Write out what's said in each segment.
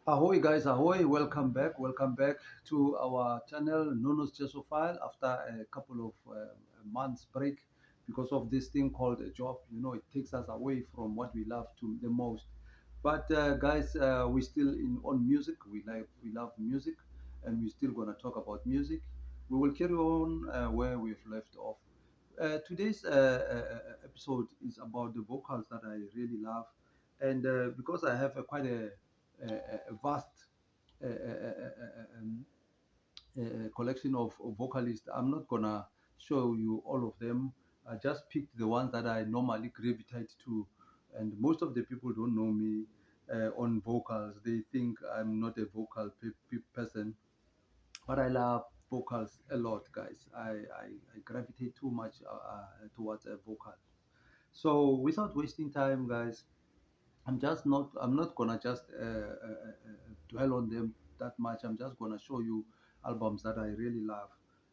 Ahoy guys, ahoy, welcome back to our channel Nono's Cheso File after a couple of months break because of this thing called a job. It takes us away from what we love to the most. But guys, we still in on music. We love music, and we're still gonna talk about music. We will carry on where we've left off. Today's episode is about the vocals that I really love, and because I have a vast um, collection of vocalists. I'm not gonna show you all of them. I just picked the ones that I normally gravitate to, and most of the people don't know me on vocals. They think I'm not a person, but I love vocals a lot, guys. I gravitate too much towards a vocal. So without wasting time, guys, I'm not gonna just dwell on them that much. I'm just gonna show you albums that I really love,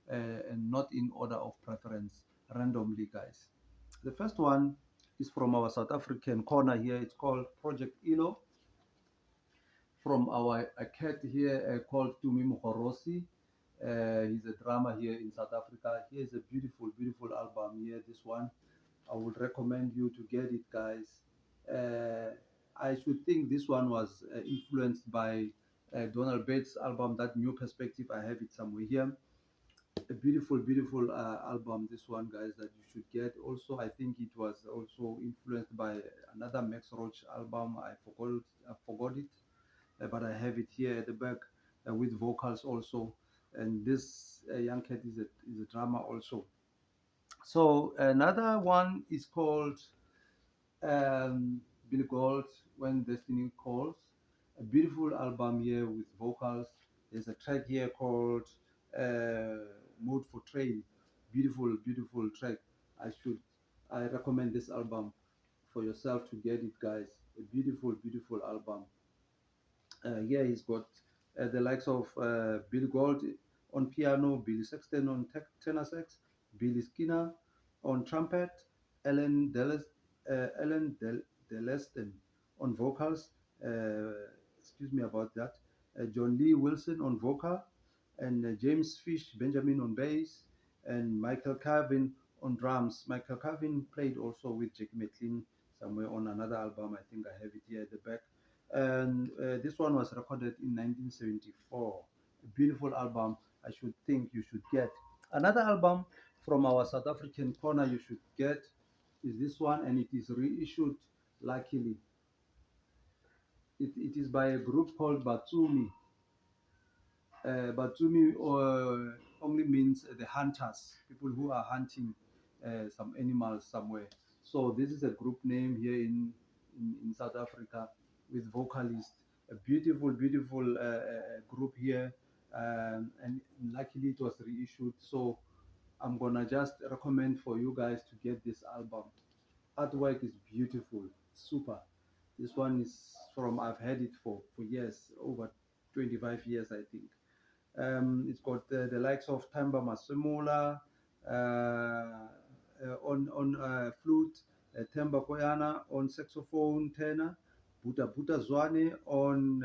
and not in order of preference, randomly, guys. The first one is from our South African corner here. It's called Project Elo, from our a cat here called Tumi Muhorosi. He's a drummer here in South Africa. Here's a beautiful album here. This one, I would recommend you to get it, guys. Uh, I should think this one was influenced by Donald Bates' album, that New Perspective. I have it somewhere here. A beautiful album, this one, guys, that you should get. Also, I think it was also influenced by another Max Roach album. I forgot it, but I have it here at the back with vocals also. And this young cat is a drummer also. So another one is called Billy Gold, When Destiny Calls. A beautiful album here with vocals. There's a track here called Mode for Train. Beautiful track. I recommend this album for yourself to get it, guys. A beautiful album. Here he's got the likes of Bill Gold on piano, Billy Sexton on tenor sax, Billy Skinner on trumpet, Ellen Deleston on vocals. Excuse me about that. John Lee Wilson on vocal, and James Fish Benjamin on bass, and Michael Carvin on drums. Michael Carvin played also with Jackie McLean somewhere on another album. I think I have it here at the back. And this one was recorded in 1974. A beautiful album. I should think you should get. Another album from our South African corner you should get is this one, and it is reissued. Luckily, it is by a group called Batsumi. Batsumi only means the hunters, people who are hunting some animals somewhere. So this is a group name here in South Africa with vocalists. A beautiful group here, and luckily it was reissued. So I'm gonna just recommend for you guys to get this album. Artwork is beautiful, super. This one is from, I've had it for years, over 25 years, I think. It's got the likes of Tamba Masemola on flute, Temba Koyana on saxophone tenor, Buta Zwane on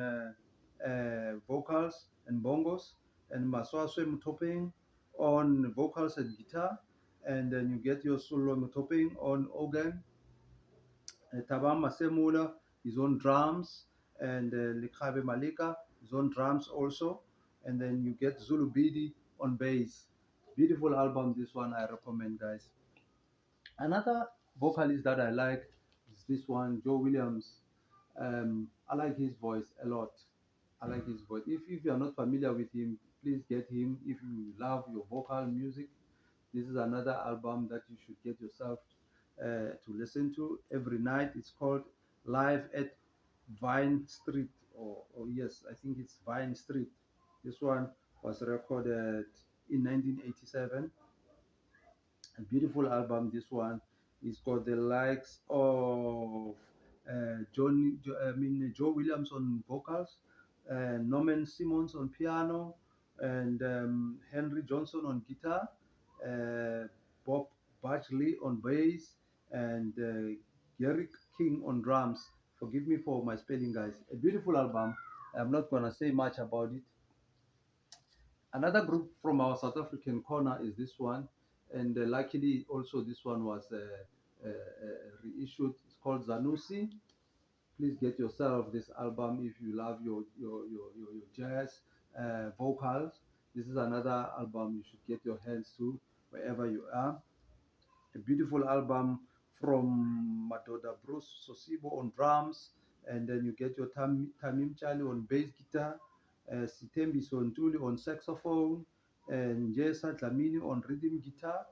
vocals and bongos, and Maswaswe Mutopeng on vocals and guitar, and then you get your Solo Mutopeng on organ. Tabang Masemola is on drums, and Likhabe Malika is on drums also, and then you get Zulu Bidi on bass. Beautiful album, this one I recommend, guys. Another vocalist that I like is this one, Joe Williams. I like his voice a lot. I like his voice. If you are not familiar with him, please get him. If you love your vocal music, this is another album that you should get yourself to listen to every night. It's called Live at Vine Street, or yes, I think it's Vine Street. This one was recorded in 1987. A beautiful album. This one is got the likes of Joe Williams on vocals, Norman Simmons on piano, and Henry Johnson on guitar, uh, Bob Batchley on bass, and Gary King on drums. Forgive me for my spelling, guys. A beautiful album. I'm not gonna say much about it. Another group from our South African corner is this one, and luckily also this one was reissued. It's called Zanusi. Please get yourself this album if you love your jazz vocals. This is another album you should get your hands to wherever you are. A beautiful album from Madoda Bruce Sosibo on drums, and then you get your Tamim Chali on bass guitar, Sitembi Sontuli on saxophone, and Jesa Dlamini on rhythm guitar,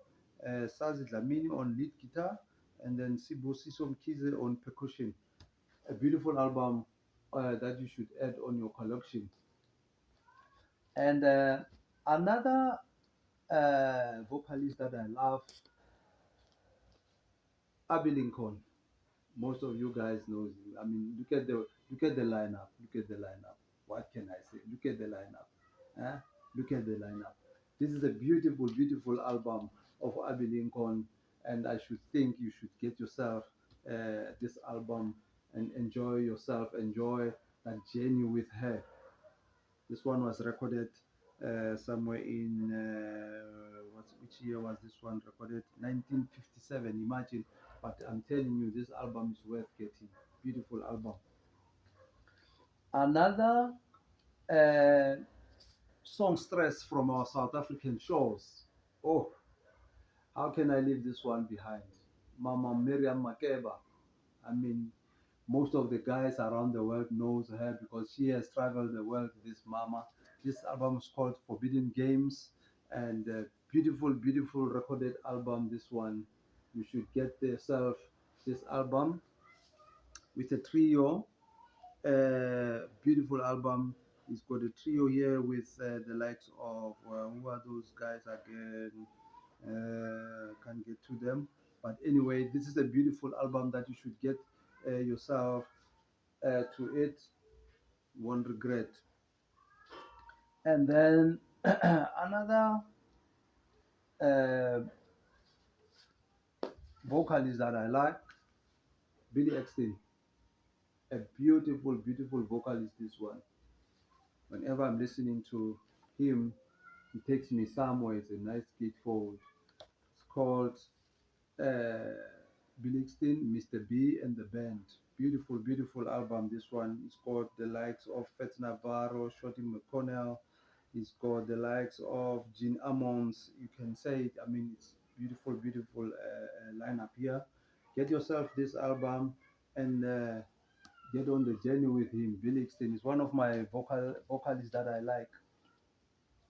Sazi Dlamini on lead guitar, and then Sibo Kize on percussion. A beautiful album that you should add on your collection. And another vocalist that I love, Abby Lincoln. Most of you guys knows him. I mean, look at the lineup. Look at the lineup. What can I say? Look at the lineup. Huh? Look at the lineup. This is a beautiful, beautiful album of Abby Lincoln, and I should think you should get yourself this album and enjoy yourself. Enjoy that journey with her. This one was recorded somewhere in which year was this one recorded? 1957. Imagine, but I'm telling you, this album is worth getting. Beautiful album. Another uh, songstress from our South African shows. Oh, how can I leave this one behind? Mama Miriam Makeba. I mean, most of the guys around the world knows her because she has traveled the world. This mama. This album is called Forbidden Games, and beautiful, beautiful recorded album. This one, you should get yourself this album with a trio. Beautiful album. It's got a trio here with the likes of who are those guys again? Can't get to them. But anyway, this is a beautiful album that you should get yourself to it. Won't regret. And then another uh, vocalist that I like, Billy Eckstein. A beautiful, beautiful vocalist. This one. Whenever I'm listening to him, he takes me somewhere. It's a nice gig forward. It's called uh, Billy Eckstein, Mr. B and the Band. Beautiful, beautiful album. This one is called the likes of Fats Navarro, Shorty McConnell. It's got the likes of Gene Ammons. You can say it. I mean, it's beautiful, beautiful lineup here. Get yourself this album and get on the journey with him. Billy Eckstein is one of my vocalists that I like.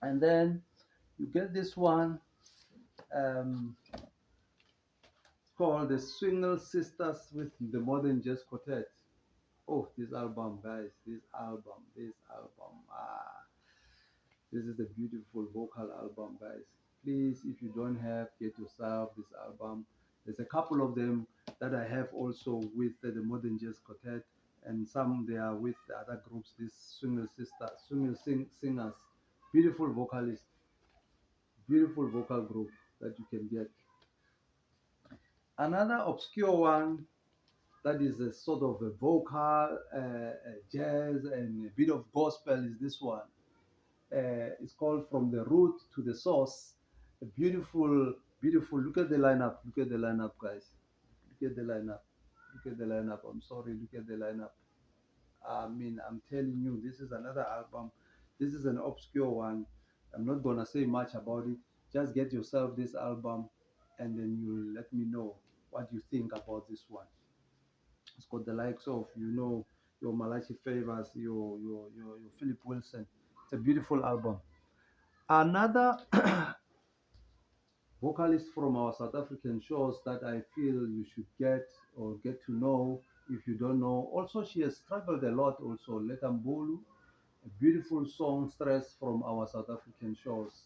And then you get this one um, called the Swingle Sisters with the Modern Jazz Quartet. Oh, this album, guys, this album. This is a beautiful vocal album, guys. Please, if you don't have, get yourself this album. There's a couple of them that I have also with the Modern Jazz Quartet, and some they are with the other groups. This singers, beautiful vocalist, beautiful vocal group that you can get. Another obscure one that is a sort of a vocal jazz and a bit of gospel is this one. It's called From the Root to the Source. A beautiful, beautiful. Look at the lineup. Look at the lineup, guys. Look at the lineup. Look at the lineup. I'm sorry. Look at the lineup. I mean, I'm telling you, this is another album. This is an obscure one. I'm not gonna say much about it. Just get yourself this album, and then you let me know what you think about this one. It's got the likes of your Malachi Favors, your Philip Wilson. It's a beautiful album. Another vocalist from our South African shows that I feel you should get or get to know if you don't know. Also, she has traveled a lot. Also, Letambulu, a beautiful songstress from our South African shows.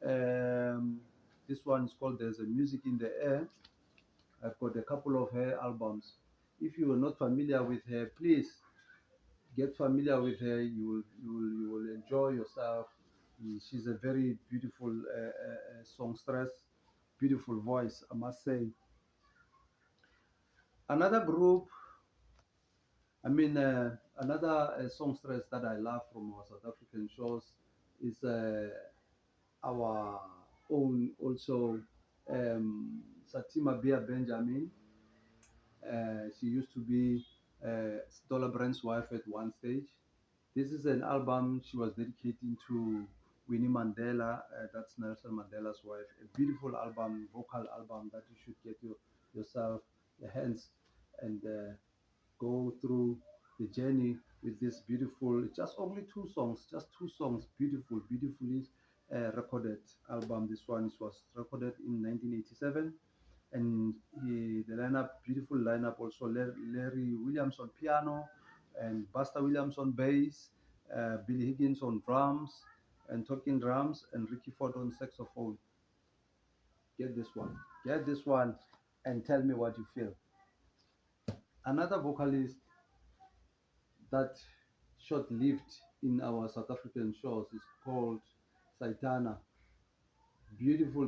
Um, this one is called "There's a Music in the Air." I've got a couple of her albums. If you are not familiar with her, please get familiar with her. You will enjoy yourself. She's a very beautiful songstress, beautiful voice, I must say. Another group Another songstress that I love from our South African shows is our own also Satima Bia Benjamin. She used to be Stola Brand's wife at one stage. This is an album she was dedicating to Winnie Mandela. That's Nelson Mandela's wife. A beautiful album, vocal album that you should get yourself your hands and go through the journey with this beautiful, just only two songs, beautifully recorded album. This one was recorded in 1987, and the lineup, beautiful lineup also. Larry Williams on piano, and Buster Williams on bass, Billy Higgins on drums and talking drums, and Ricky Ford on saxophone. Get this one, and tell me what you feel. Another vocalist that short-lived in our South African shows is called Saitana. Beautiful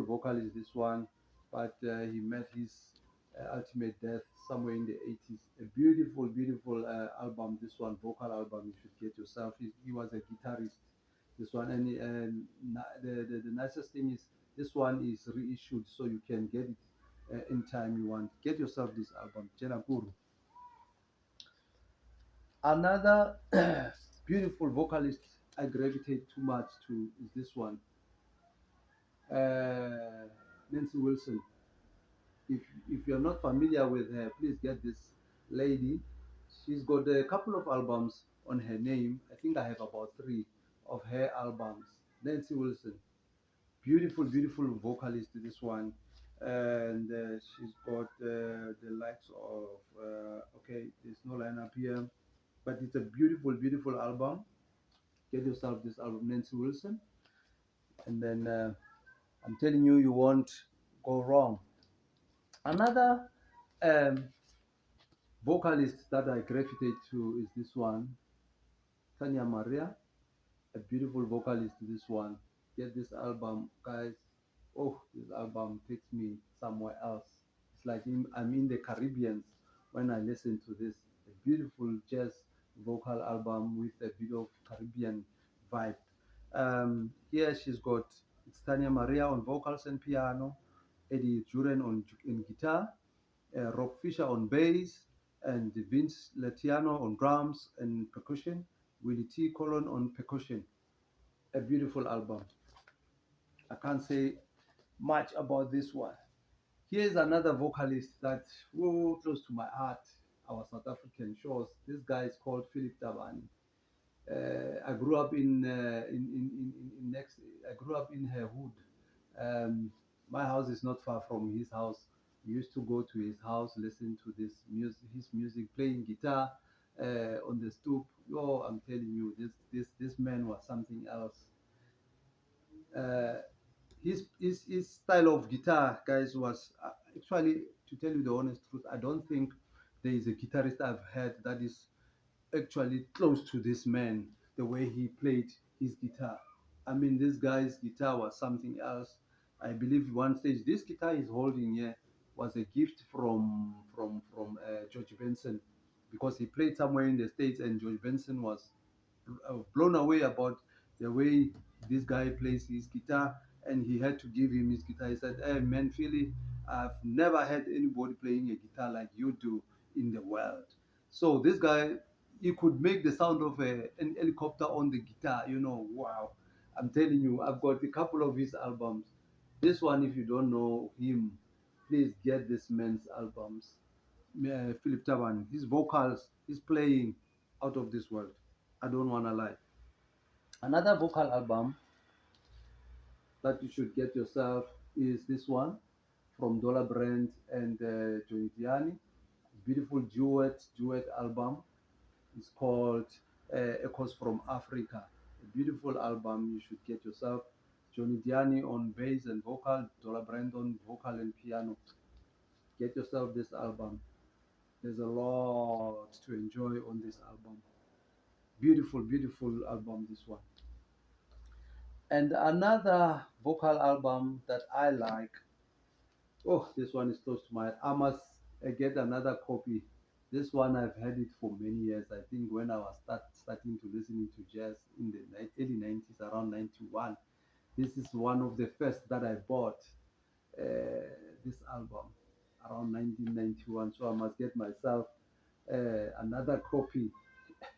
vocalist, this one, but he met his ultimate death somewhere in the 80s. A beautiful album, this one, vocal album, you should get yourself. He was a guitarist, this one, and the nicest thing is this one is reissued, so you can get it anytime you want. Get yourself this album, Jenakuru. Another beautiful vocalist I gravitate too much to is this one, Nancy Wilson. If you're not familiar with her, please get this lady. She's got a couple of albums on her name. I think I have about three of her albums. Nancy Wilson, beautiful vocalist. This one, and she's got the likes of. Okay, there's no lineup here, but it's a beautiful album. Get yourself this album, Nancy Wilson, and then I'm telling you, you won't go wrong. Another um, vocalist that I gravitate to is this one, Tanya Maria, a beautiful vocalist. This one, get this album, guys. Oh, this album takes me somewhere else. It's like I'm in the Caribbean when I listen to this. A beautiful jazz vocal album with a bit of Caribbean vibe. Here she's got it's Tanya Maria on vocals and piano, Eddie Juren on in guitar, Rob Fisher on bass, and Vince Latiano on drums and percussion, Willie T. Colon on percussion. A beautiful album. I can't say much about this one. Here's another vocalist that's close to my heart, our South African shores. This guy is called Philip Tabani. I grew up in next. I grew up in her hood. My house is not far from his house. We used to go to his house, listen to his music, playing guitar on the stoop. Yo, I'm telling you, this man was something else. Uh, his style of guitar, guys, was actually, to tell you the honest truth, I don't think there is a guitarist I've heard that is actually close to this man, the way he played his guitar. I mean, this guy's guitar was something else. I believe one stage this guitar he's holding here was a gift from George Benson, because he played somewhere in the States and George Benson was blown away about the way this guy plays his guitar, and he had to give him his guitar. He said, "Hey man, Philly, I've never had anybody playing a guitar like you do in the world." So this guy, he could make the sound of an helicopter on the guitar. Wow! I'm telling you, I've got a couple of his albums. This one, if you don't know him, please get this man's albums. Philip Taban, his vocals, his playing, out of this world. I don't wanna lie. Another vocal album that you should get yourself is this one from Dollar Brand and Johnny Diani. Beautiful duet album. It's called Echoes from Africa. A beautiful album you should get yourself. Johnny Diani on bass and vocal, Dollar Brand on vocal and piano. Get yourself this album. There's a lot to enjoy on this album. Beautiful album, this one. And another vocal album that I like, oh, this one is close to my heart. I must get another copy. This one I've had it for many years. I think when I was starting to listening to jazz in the early 90s, around 91. This is one of the first that I bought. This album around 1991. So I must get myself another copy.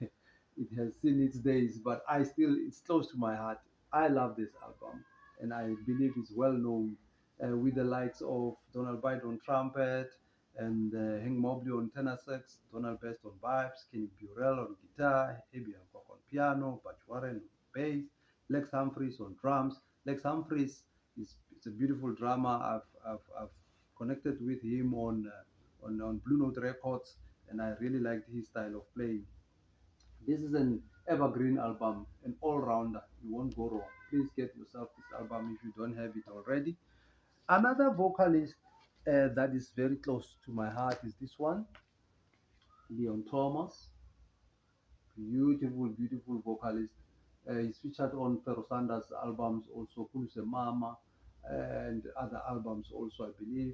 It has seen its days, but it's close to my heart. I love this album, and I believe it's well known with the likes of Donald Byrd on trumpet and Hank Mobley on tenor sax, Donald Best on vibes, Kenny Burrell on guitar, Herbie Hancock on piano, Butch Warren on bass, Lex Humphries on drums. Lex Humphries is a beautiful drummer. I've connected with him on Blue Note Records, and I really liked his style of playing. This is an evergreen album, an all-rounder. You won't go wrong. Please get yourself this album if you don't have it already. Another vocalist that is very close to my heart is this one, Leon Thomas. Beautiful, beautiful vocalist. He's featured on Pero Sanders' albums, also Kulse Mama, and other albums also, I believe.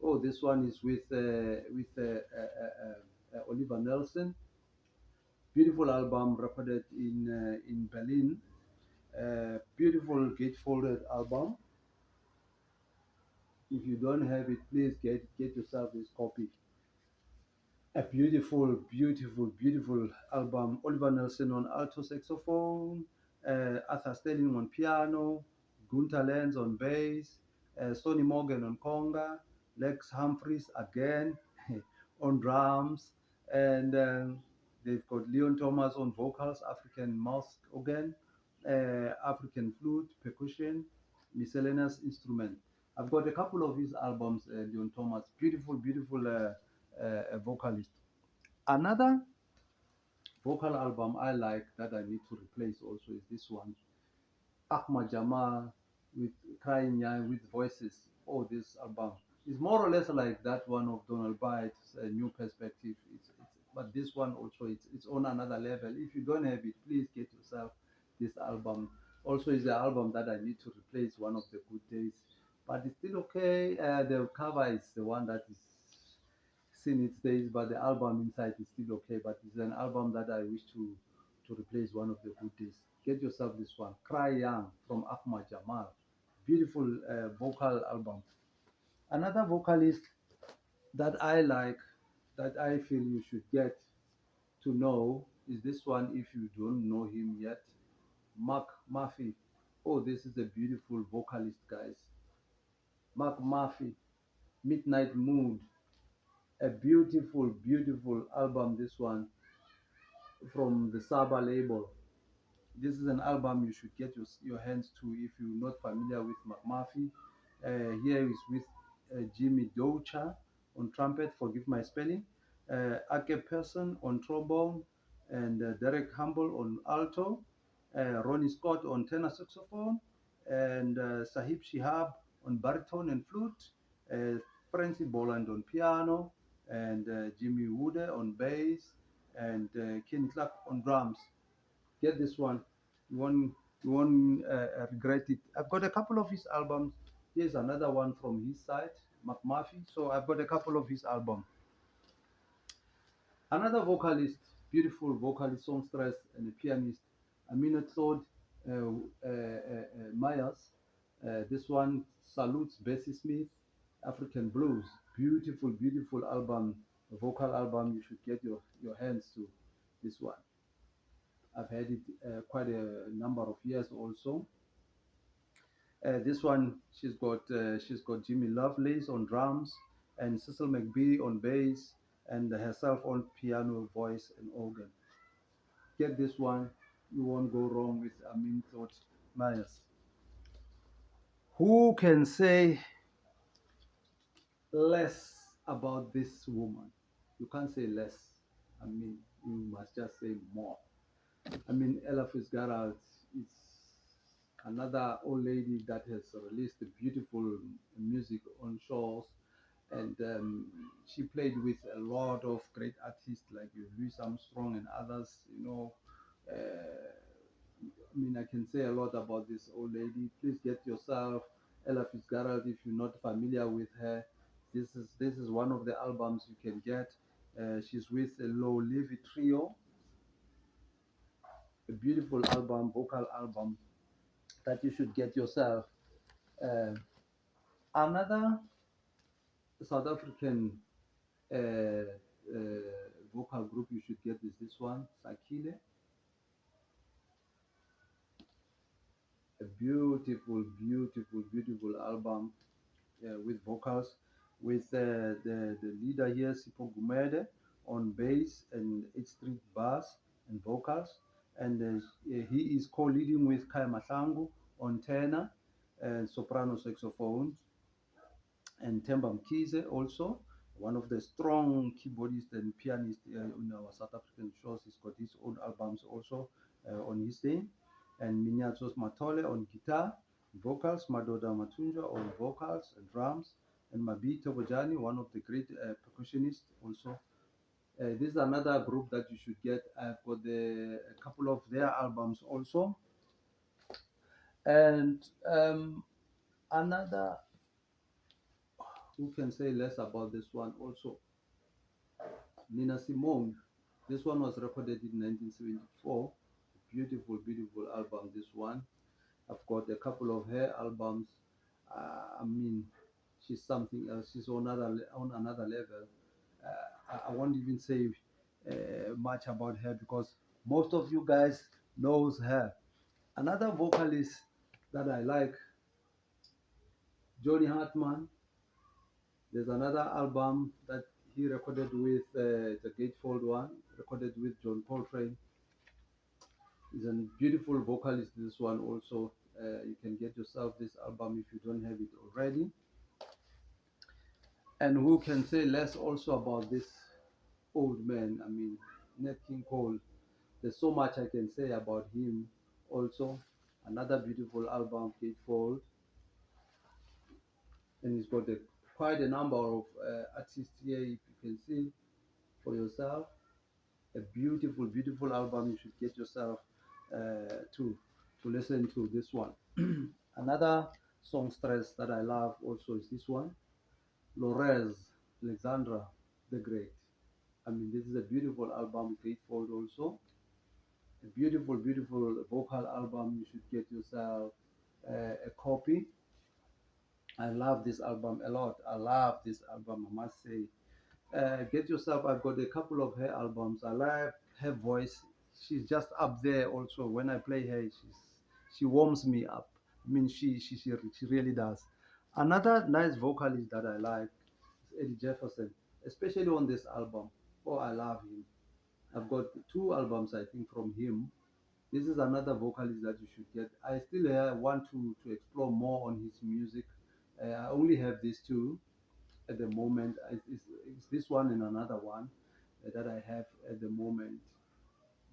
Oh, this one is with Oliver Nelson. Beautiful album recorded in Berlin. Beautiful gatefolded album. If you don't have it, please get yourself this copy. A beautiful, beautiful, beautiful album. Oliver Nelson on alto saxophone, Arthur Sterling on piano, Gunter Lenz on bass, Sonny Morgan on conga, Lex Humphries again on drums, and they've got Leon Thomas on vocals, African mouth organ, African flute, percussion, miscellaneous instrument. I've got a couple of his albums, Leon Thomas, beautiful, beautiful vocalist. Another vocal album I like that I need to replace also is this one, Ahmad Jamal with Crying Young with Voices. Oh, this album is more or less like that one of Donald Byrd's New Perspective. But this one also it's on another level. If you don't have it, please get yourself this album. Also, is the album that I need to replace one of the good days, but it's still okay. The cover is the one that is seen its days, but the album inside is still okay. But it's an album that I wish to replace one of the good days. Get yourself this one, Cry Young from Ahmad Jamal. Beautiful vocal album. Another vocalist that I like, that I feel you should get to know is this one if you don't know him yet, Mark Murphy. Oh, this is a beautiful vocalist, guys. Mark Murphy, Midnight Mood, a beautiful, beautiful album. This one from the Saba label. This is an album you should get your hands to if you're not familiar with McMurphy. Here is with Jimmy Docha on trumpet, forgive my spelling, Ake Person on trombone, and Derek Humble on alto, Ronnie Scott on tenor saxophone, and Sahib Shihab on baritone and flute, Francie Boland on piano, and Jimmy Woode on bass, and Ken Clark on drums. Get this one. You won't regret it. I've got a couple of his albums. Here's another one from his side, McMurphy. So I've got a couple of his albums. Another vocalist, beautiful vocalist, songstress, and a pianist, Amina Claude Myers. This one salutes Bessie Smith, African Blues. Beautiful, beautiful album, a vocal album. You should get your hands to this one. I've had it quite a number of years also. This one, she's got Jimmy Lovelace on drums and Cecil McBee on bass and herself on piano, voice, and organ. Get this one, you won't go wrong with Amin Thought Myers. Who can say less about this woman? You can't say less. I mean, you must just say more. I mean, Ella Fitzgerald is another old lady that has released beautiful music on shows, and she played with a lot of great artists like Louis Armstrong and others. I mean, I can say a lot about this old lady. Please get yourself Ella Fitzgerald if you're not familiar with her. This is one of the albums you can get. She's with a Low Levy Trio, a beautiful album, vocal album that you should get yourself. Uh, Another South African vocal group you should get is this one, Sakile, a beautiful, beautiful, beautiful album with vocals, with the leader here, Sipho Gumede, on bass and 8 Street bass and vocals. And he is co-leading with Kai Mahlangu on tenor and soprano saxophone, and Themba Mkhize also, one of the strong keyboardists and pianists in our South African shows. He's got his own albums also on his name. And Minyatos Matole on guitar, vocals, Madoda Matunja on vocals and drums, and Mabi Tobojani, one of the great percussionists also. This is another group that you should get. I've got a couple of their albums also. And another, who can say less about this one also? Nina Simone. This one was recorded in 1974. Beautiful, beautiful album. This one. I've got a couple of her albums. I mean, she's something else. She's on another level. I won't even say much about her because most of you guys knows her. Another vocalist that I like, Johnny Hartman. There's another album that he recorded with the Gatefold one, recorded with John Coltrane. He's a beautiful vocalist, this one also. You can get yourself this album if you don't have it already. And who can say less also about this old man? I mean, Nat King Cole. There's so much I can say about him also. Another beautiful album, Gatefold. And he's got quite a number of artists here, if you can see for yourself. A beautiful, beautiful album. You should get yourself to listen to this one. Another songstress that I love also is this one, Lorez Alexandra the Great. I mean, this is a beautiful album, Gatefold also. A beautiful, beautiful vocal album. You should get yourself a copy. I love this album a lot. I love this album, I must say. Get yourself. I've got a couple of her albums. I like her voice. She's just up there. Also, when I play her, she warms me up. I mean, she really does. Another nice vocalist that I like is Eddie Jefferson, especially on this album. Oh, I love him. I've got two albums, I think, from him. This is another vocalist that you should get. I still want to explore more on his music. I only have these two at the moment. It's this one and another one that I have at the moment.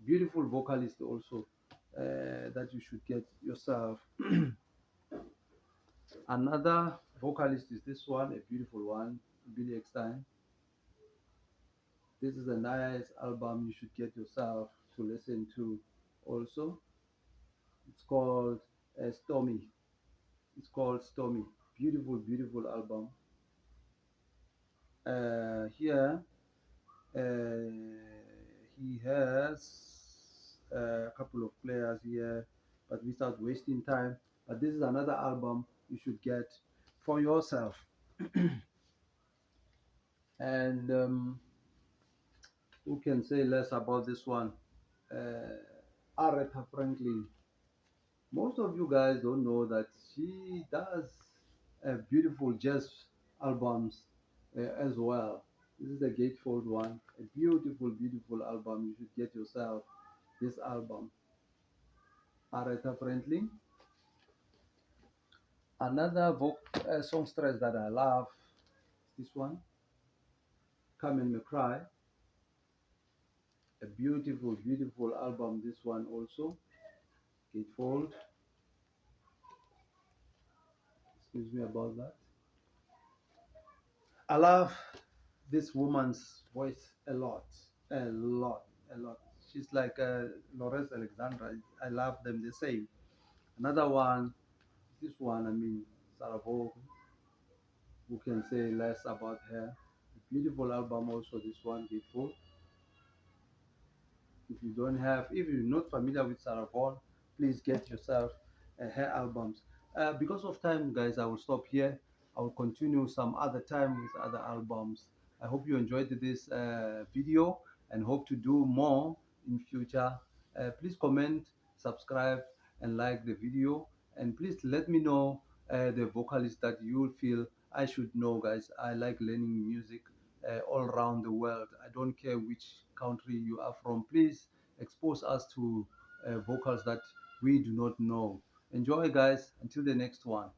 Beautiful vocalist also that you should get yourself. Another vocalist is this one, a beautiful one, Billy Eckstein. This is a nice album you should get yourself to listen to also. It's called Stormy. It's called Stormy. Beautiful, beautiful album. Here Uh, he has a couple of players here, but without wasting time. But this is another album you should get for yourself. And who can say less about this one? Aretha Franklin. Most of you guys don't know that she does beautiful jazz albums as well. This is the Gatefold one, a beautiful, beautiful album. You should get yourself this album. Aretha Franklin. Another songstress that I love, this one, Carmen McRae. A beautiful, beautiful album. This one also, Gatefold. Excuse me about that. I love this woman's voice a lot, a lot, a lot. She's like Lores Alexandra. I love them the same. Another one, this one, I mean, Sarah Vaughan. Who can say less about her? A Beautiful album also, this one, Grateful. If you don't have, if you're not familiar with Sarah Vaughan, please get yourself her albums. Because of time, guys, I will stop here. I will continue some other time with other albums. I hope you enjoyed this video and hope to do more in future. Please comment, subscribe, and like the video. And please let me know the vocalist that you feel I should know, guys. I like learning music all around the world. I don't care which country you are from. Please expose us to vocals that we do not know. Enjoy, guys. Until the next one.